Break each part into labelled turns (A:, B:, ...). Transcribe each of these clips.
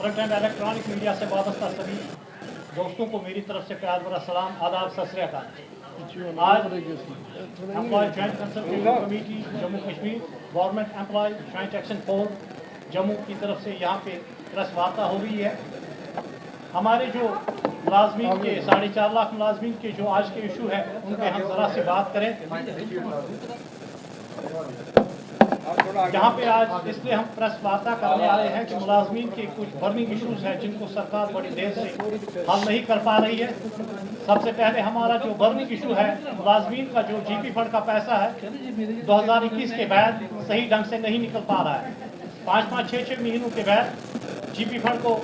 A: Print and electronic media से वाबस्ता सभी दोस्तों को मेरी तरफ से प्यार भरा सलाम, आदाब, सत श्री अकाल। आज employ joint consultative committee Jammu Kashmir, government employ joint action force Jammu की तरफ से यहाँ पे प्रेस वार्ता हो रही है। हमारे जो मुलाजमीन के 4.5 लाख मुलाजमीन के जो आज के इशू है उन पर हम ज़रा सी बात करें। यहाँ पे आज इसलिए हम प्रेस वार्ता करने आए हैं कि मुलाजमीन के कुछ बर्निंग इशूज़ हैं जिनको सरकार बड़ी देर से हल नहीं कर पा रही है। सबसे पहले हमारा जो बर्निंग इशू है, मुलाजमीन का जो जीपी फंड का पैसा है 2021 के बाद सही ढंग से नहीं निकल पा रहा है। 5-5, 6-6 महीनों के बाद जीपी फंड को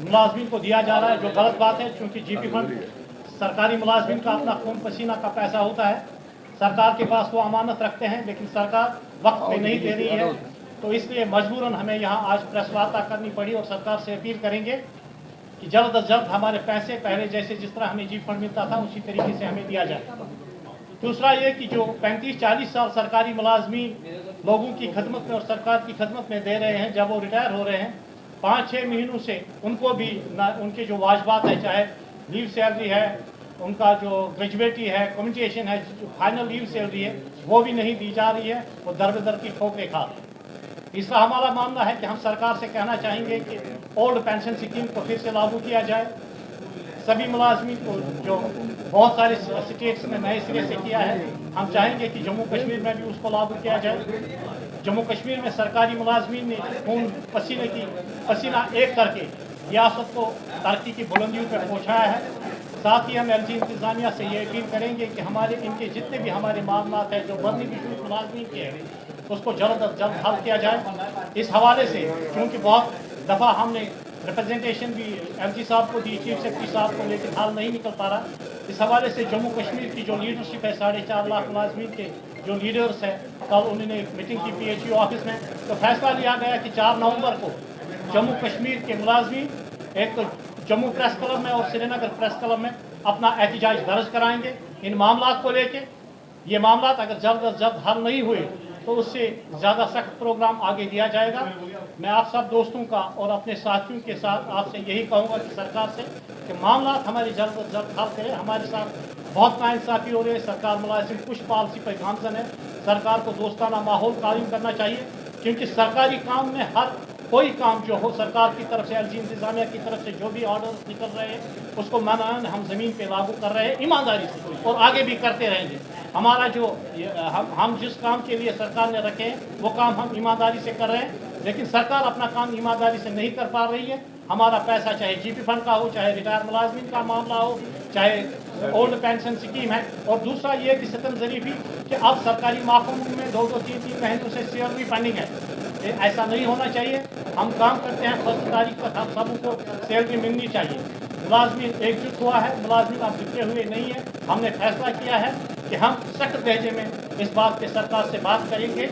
A: मुलाजमीन को दिया जा रहा है, जो गलत बात है, क्योंकि जीपी फंड सरकारी मुलाजमीन का अपना खून पसीना का पैसा होता है। सरकार के पास वो अमानत रखते हैं, लेकिन सरकार वक्त पे नहीं दे रही है। तो इसलिए मजबूरन हमें यहाँ आज प्रेस वार्ता करनी पड़ी और सरकार से अपील करेंगे कि जल्द अज जल्द हमारे पैसे पहले जैसे जिस तरह हमें जीपी फंड मिलता था उसी तरीके से हमें दिया जाए। दूसरा ये कि जो 35-40 साल सरकारी मुलाजमीन लोगों की खदमत में और सरकार की खदमत में दे रहे हैं, जब वो रिटायर हो रहे हैं 5-6 महीनों से उनको भी उनके जो वाजबात है, चाहे लीव सैलरी है, उनका जो ग्रेजुएटी है, कम्युनिकेशन है, जो फाइनल लीव सैलरी है, वो भी नहीं दी जा रही है। वो दर बदर की ठोकरें खा रही है। तीसरा हमारा मानना है कि हम सरकार से कहना चाहेंगे कि ओल्ड पेंशन स्कीम को फिर से लागू किया जाए। सभी मुलाजमीन को जो बहुत सारे स्टेट्स में नए सिरे से किया है, हम चाहेंगे कि जम्मू कश्मीर में भी उसको लागू किया जाए। जम्मू कश्मीर में सरकारी मुलाजमीन ने खून पसीना एक करके रियासत को तरक्की की बुलंदियों पर पहुँचाया है। साथ ही हम एलजी इंतज़ामिया से ये अपील करेंगे कि हमारे इनके जितने भी हमारे मामला है जो बर्निंग इशूज़ मुलाजमीन के हैं उसको जल्द अज जल्द हल किया जाए। इस हवाले से क्योंकि बहुत दफ़ा हमने रिप्रेजेंटेशन भी एलजी साहब को दी, चीफ सेक्रेटरी साहब को, लेकिन हाल नहीं निकल पा रहा। इस हवाले से जम्मू कश्मीर की जो लीडरशिप है, 4.5 लाख मुलाजमीन के जो लीडर्स हैं, कल उन्होंने एक मीटिंग की PHU ऑफिस में, तो फैसला लिया गया कि 4 नवंबर को जम्मू कश्मीर के मुलाजमीन एक तो जम्मू प्रेस क्लब में और श्रीनगर प्रेस क्लब में अपना एहतजाज दर्ज कराएंगे इन मामला को लेके। ये मामला अगर जल्द अज जल्द हल नहीं हुए तो उससे ज़्यादा सख्त प्रोग्राम आगे दिया जाएगा। मैं आप सब दोस्तों का और अपने साथियों के साथ आपसे यही कहूँगा कि सरकार से कि मामला हमारी जल्द अज जल्द हल करें। हमारे साथ बहुत नाइंसाफ़ी हो रही है। सरकार मुलाजिम कुछ पॉलिसी पर गामजन है। सरकार को दोस्ताना माहौल कायम करना चाहिए, क्योंकि सरकारी काम में हर कोई काम जो हो सरकार की तरफ से, एलजी इंतज़ामिया की तरफ से जो भी ऑर्डर निकल रहे हैं उसको मानन हम ज़मीन पे लागू कर रहे हैं ईमानदारी से, और आगे भी करते रहेंगे। हमारा जो हम जिस काम के लिए सरकार ने रखे हैं वो काम हम ईमानदारी से कर रहे हैं, लेकिन सरकार अपना काम ईमानदारी से नहीं कर पा रही है। हमारा पैसा चाहे जीपी फंड का हो, चाहे रिटायर मुलाजमीन का मामला हो, चाहे ओल्ड पेंशन स्कीम है, और दूसरा ये कि सितम ज़रीफ़ी कि अब सरकारी महकमों में 2-2, 3-3 महीनों से सैलरी पेंडिंग है। ऐसा नहीं होना चाहिए। हम काम करते हैं, 1 तारीख तक हम सबको सैलरी मिलनी चाहिए। मुलाजमीन एकजुट हुआ है, मुलाजमीन अब बिखरे हुए नहीं है। हमने फैसला किया है कि हम सख्त लहजे में इस बात पे सरकार से बात करेंगे।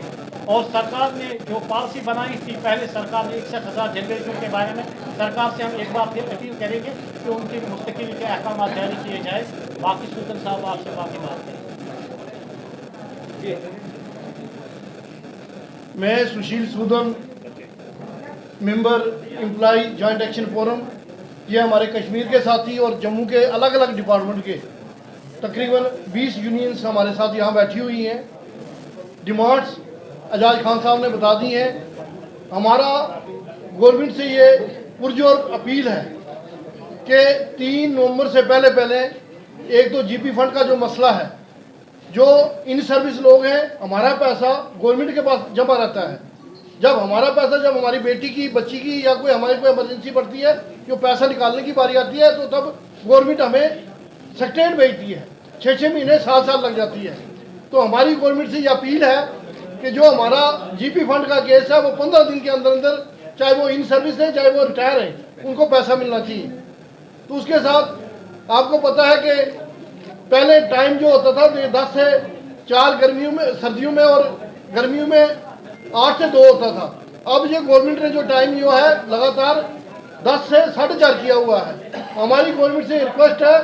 A: और सरकार ने जो पॉलिसी बनाई थी, पहले सरकार ने 61,000 जनरेटरों के बारे में, सरकार से हम एक बार फिर अपील करेंगे कि उनकी मुस्तकिल के अहकाम जारी किए जाए। बाकी सुल्तान साहब आपसे बाकी बात करें।
B: मैं Sushil Sudan, member employ joint action forum, ये हमारे कश्मीर के साथी और जम्मू के अलग अलग डिपार्टमेंट के तकरीबन 20 यूनियंस हमारे साथ यहाँ बैठी हुई हैं। डिमांड्स एजाज खान साहब ने बता दी हैं। हमारा गवर्नमेंट से ये पुरजोर अपील है कि 3 नवंबर से पहले एक तो जीपी फंड का जो मसला है, जो इन सर्विस लोग हैं, हमारा पैसा गवर्नमेंट के पास जमा रहता है। जब हमारा पैसा, जब हमारी बेटी की, बच्ची की या कोई हमारी कोई इमरजेंसी पड़ती है, जो पैसा निकालने की बारी आती है, तो तब गवर्नमेंट हमें सेक्रेटरीट भेजती है। 6-6 महीने, साल लग जाती है। तो हमारी गवर्नमेंट से ये अपील है कि जो हमारा जीपी फंड का केस है वो 15 दिन के अंदर अंदर, चाहे वो इन सर्विस है चाहे वो रिटायर है, उनको पैसा मिलना चाहिए। तो उसके साथ आपको पता है कि पहले टाइम जो होता था 10 से 4 गर्मियों में, सर्दियों में, और गर्मियों में 8 से 2 होता था। अब ये गवर्नमेंट ने जो टाइम जो है लगातार 10 से 4.5 किया हुआ है। हमारी गवर्नमेंट से रिक्वेस्ट है,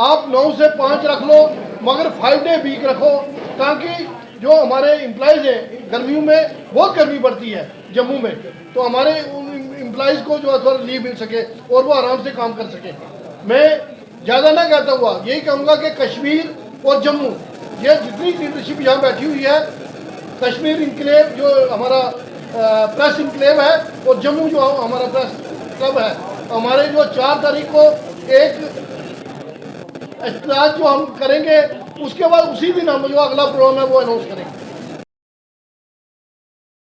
B: आप 9 से 5 रख लो, मगर 5 डे वीक रखो, ताकि जो हमारे एम्प्लॉयज़ हैं, गर्मियों में बहुत गर्मी पड़ती है जम्मू में, तो हमारे एम्प्लॉइज़ को जो है थोड़ा लीव मिल सके और वो आराम से काम कर सके। मैं ज़्यादा ना कहता हुआ यही कहूँगा कि कश्मीर और जम्मू, ये जितनी लीडरशिप यहाँ बैठी हुई है, कश्मीर इंक्लेव जो हमारा प्रेस इंक्लेव है और जम्मू जो हमारा प्रेस क्लब है, हमारे जो 4 तारीख को एक इख्तिलाफ जो हम करेंगे, उसके बाद उसी दिन हम जो अगला प्रोग्राम है वो अनाउंस करेंगे।